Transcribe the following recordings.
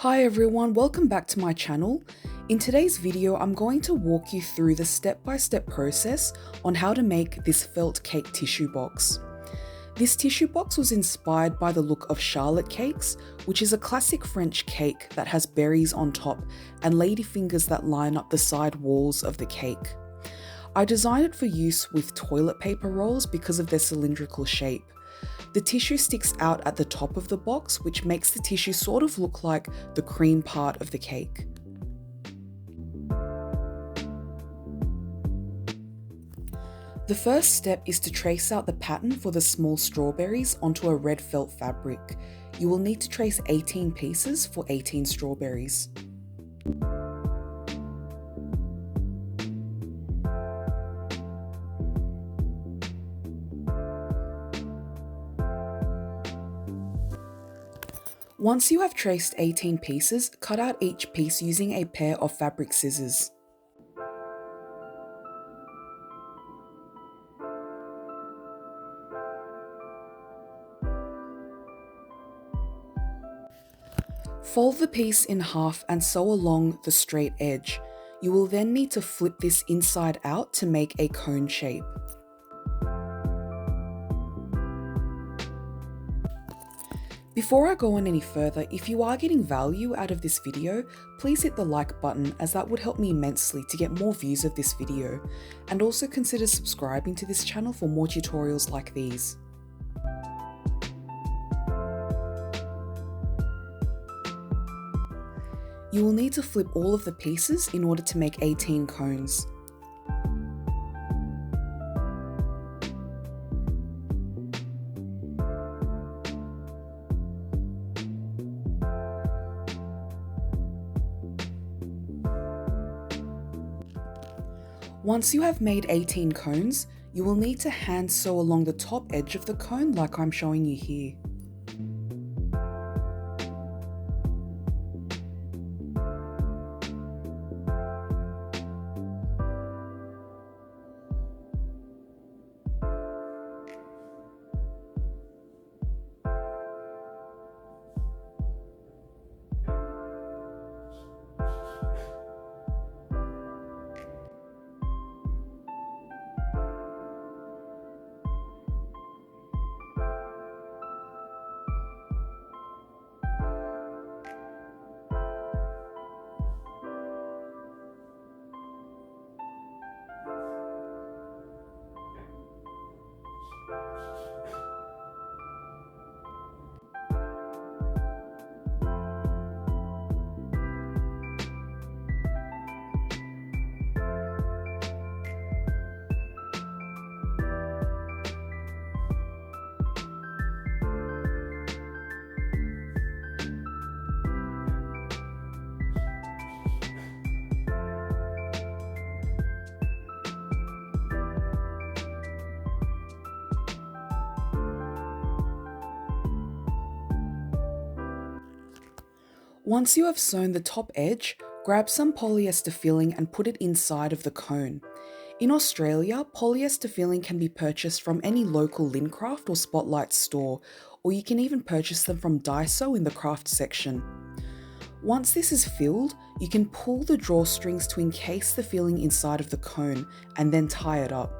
Hi everyone, welcome back to my channel. In today's video, I'm going to walk you through the step-by-step process on how to make this felt cake tissue box. This tissue box was inspired by the look of Charlotte cakes, which is a classic French cake that has berries on top and ladyfingers that line up the side walls of the cake. I designed it for use with toilet paper rolls because of their cylindrical shape. The tissue sticks out at the top of the box, which makes the tissue sort of look like the cream part of the cake. The first step is to trace out the pattern for the small strawberries onto a red felt fabric. You will need to trace 18 pieces for 18 strawberries. Once you have traced 18 pieces, cut out each piece using a pair of fabric scissors. Fold the piece in half and sew along the straight edge. You will then need to flip this inside out to make a cone shape. Before I go on any further, if you are getting value out of this video, please hit the like button as that would help me immensely to get more views of this video, and also consider subscribing to this channel for more tutorials like these. You will need to flip all of the pieces in order to make 18 cones. Once you have made 18 cones, you will need to hand sew along the top edge of the cone like I'm showing you here. Once you have sewn the top edge, grab some polyester filling and put it inside of the cone. In Australia, polyester filling can be purchased from any local Lincraft or Spotlight store, or you can even purchase them from Daiso in the craft section. Once this is filled, you can pull the drawstrings to encase the filling inside of the cone and then tie it up.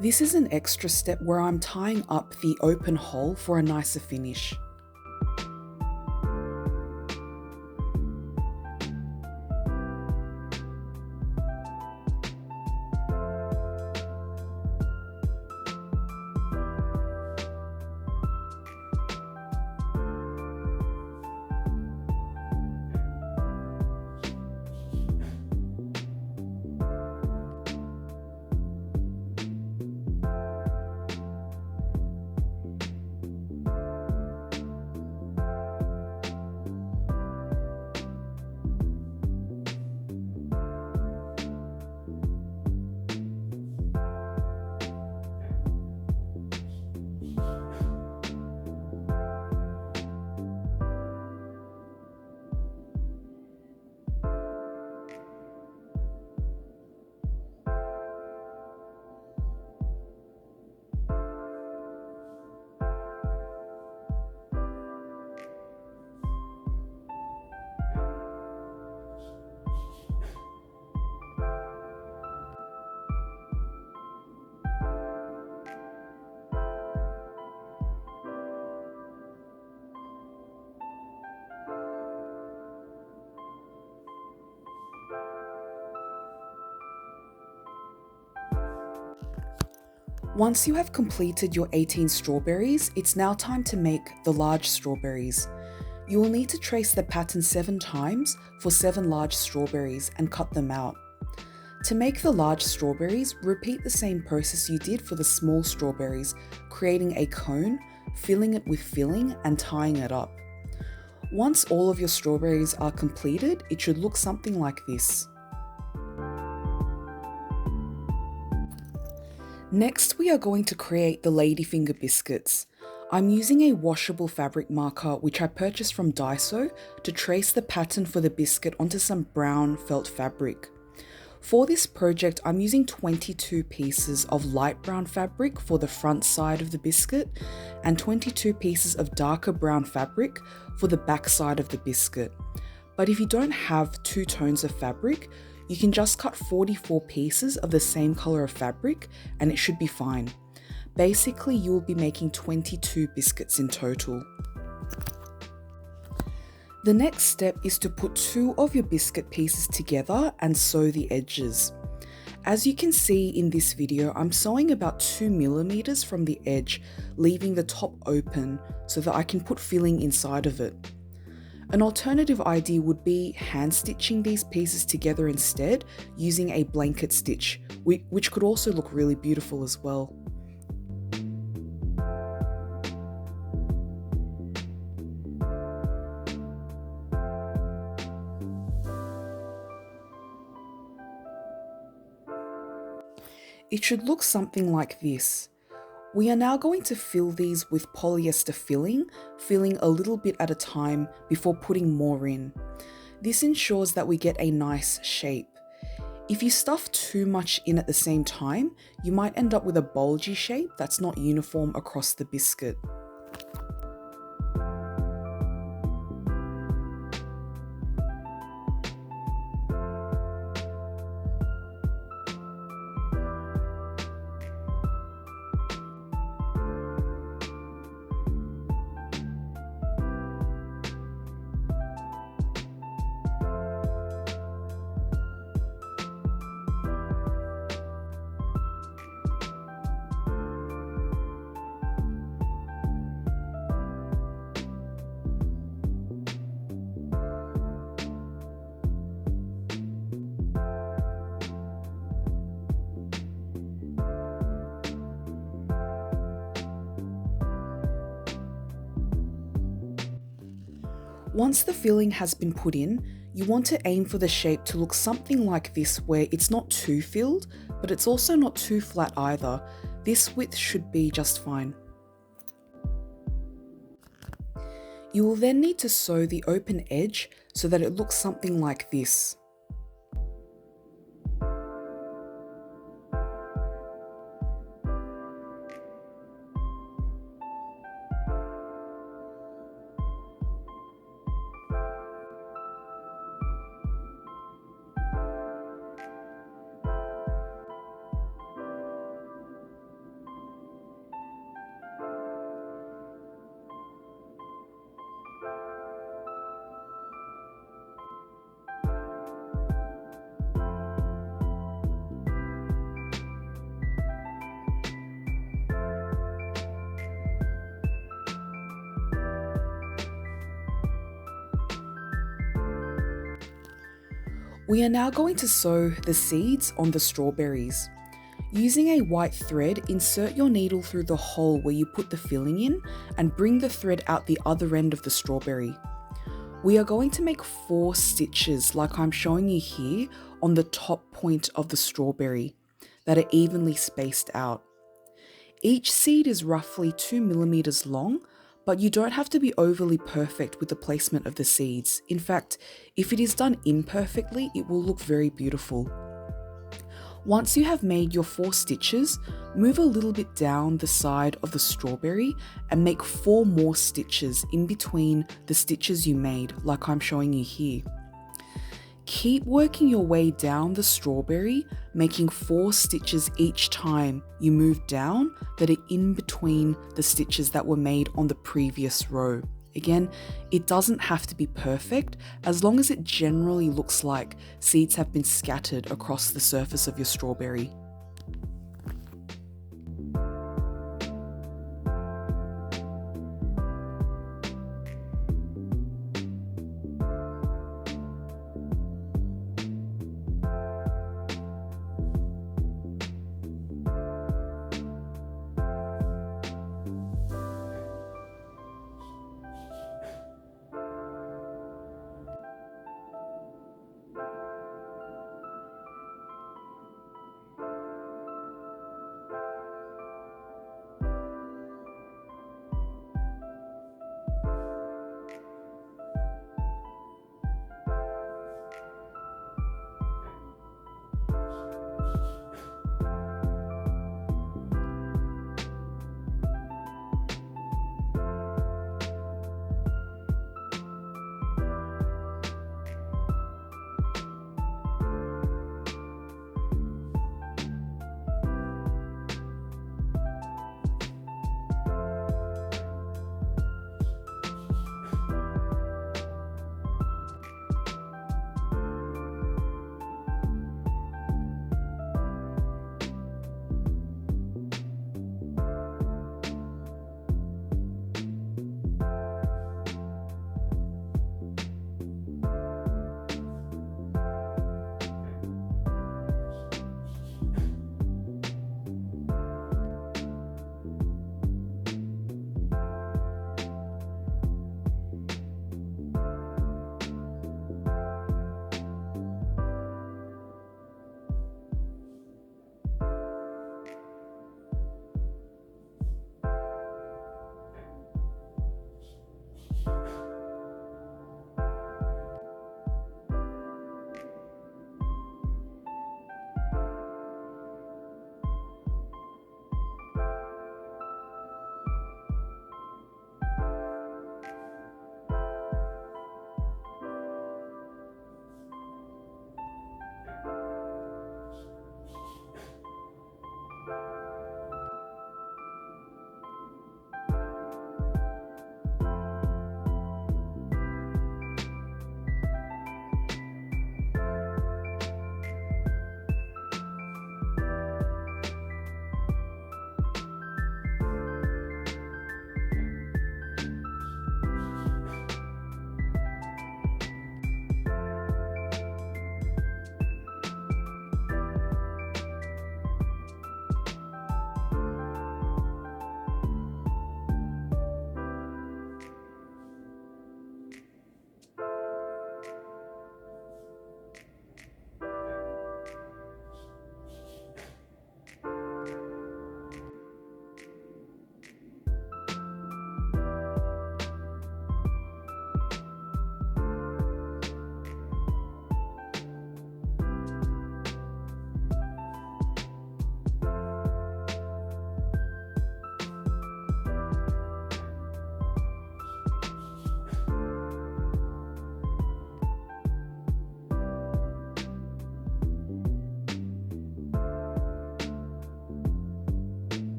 This is an extra step where I'm tying up the open hole for a nicer finish. Once you have completed your 18 strawberries, it's now time to make the large strawberries. You will need to trace the pattern 7 times for 7 large strawberries and cut them out. To make the large strawberries, repeat the same process you did for the small strawberries, creating a cone, filling it with filling and tying it up. Once all of your strawberries are completed, it should look something like this. Next, we are going to create the ladyfinger biscuits. I'm using a washable fabric marker which I purchased from Daiso to trace the pattern for the biscuit onto some brown felt fabric. For this project, I'm using 22 pieces of light brown fabric for the front side of the biscuit and 22 pieces of darker brown fabric for the back side of the biscuit. But if you don't have 2 tones of fabric, you can just cut 44 pieces of the same color of fabric and it should be fine. Basically, you will be making 22 biscuits in total. The next step is to put 2 of your biscuit pieces together and sew the edges. As you can see in this video, I'm sewing about 2 millimeters from the edge, leaving the top open so that I can put filling inside of it. An alternative idea would be hand stitching these pieces together instead, using a blanket stitch, which could also look really beautiful as well. It should look something like this. We are now going to fill these with polyester filling, filling a little bit at a time before putting more in. This ensures that we get a nice shape. If you stuff too much in at the same time, you might end up with a bulgy shape that's not uniform across the biscuit. Once the filling has been put in, you want to aim for the shape to look something like this, where it's not too filled, but it's also not too flat either. This width should be just fine. You will then need to sew the open edge so that it looks something like this. We are now going to sew the seeds on the strawberries. Using a white thread, insert your needle through the hole where you put the filling in and bring the thread out the other end of the strawberry. We are going to make 4 stitches like I'm showing you here on the top point of the strawberry that are evenly spaced out. Each seed is roughly 2 millimeters long, but you don't have to be overly perfect with the placement of the seeds. In fact, if it is done imperfectly, it will look very beautiful. Once you have made your 4 stitches, move a little bit down the side of the strawberry and make 4 more stitches in between the stitches you made, like I'm showing you here. Keep working your way down the strawberry, making 4 stitches each time you move down that are in between the stitches that were made on the previous row. Again, it doesn't have to be perfect, as long as it generally looks like seeds have been scattered across the surface of your strawberry.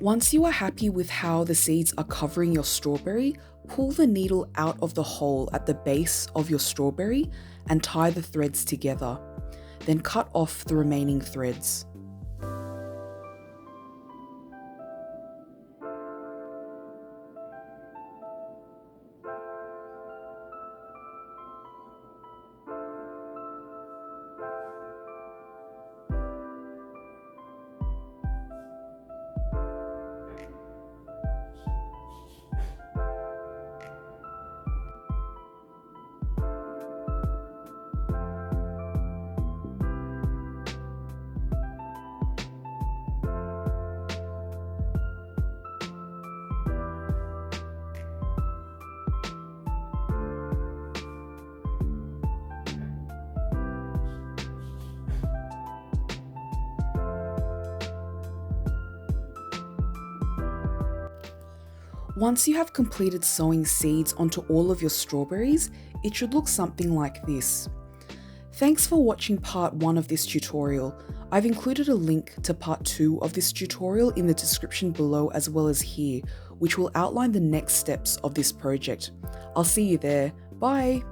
Once you are happy with how the seeds are covering your strawberry, pull the needle out of the hole at the base of your strawberry and tie the threads together. Then cut off the remaining threads. Once you have completed sewing seeds onto all of your strawberries, it should look something like this. Thanks for watching part 1 of this tutorial. I've included a link to part 2 of this tutorial in the description below as well as here, which will outline the next steps of this project. I'll see you there. Bye!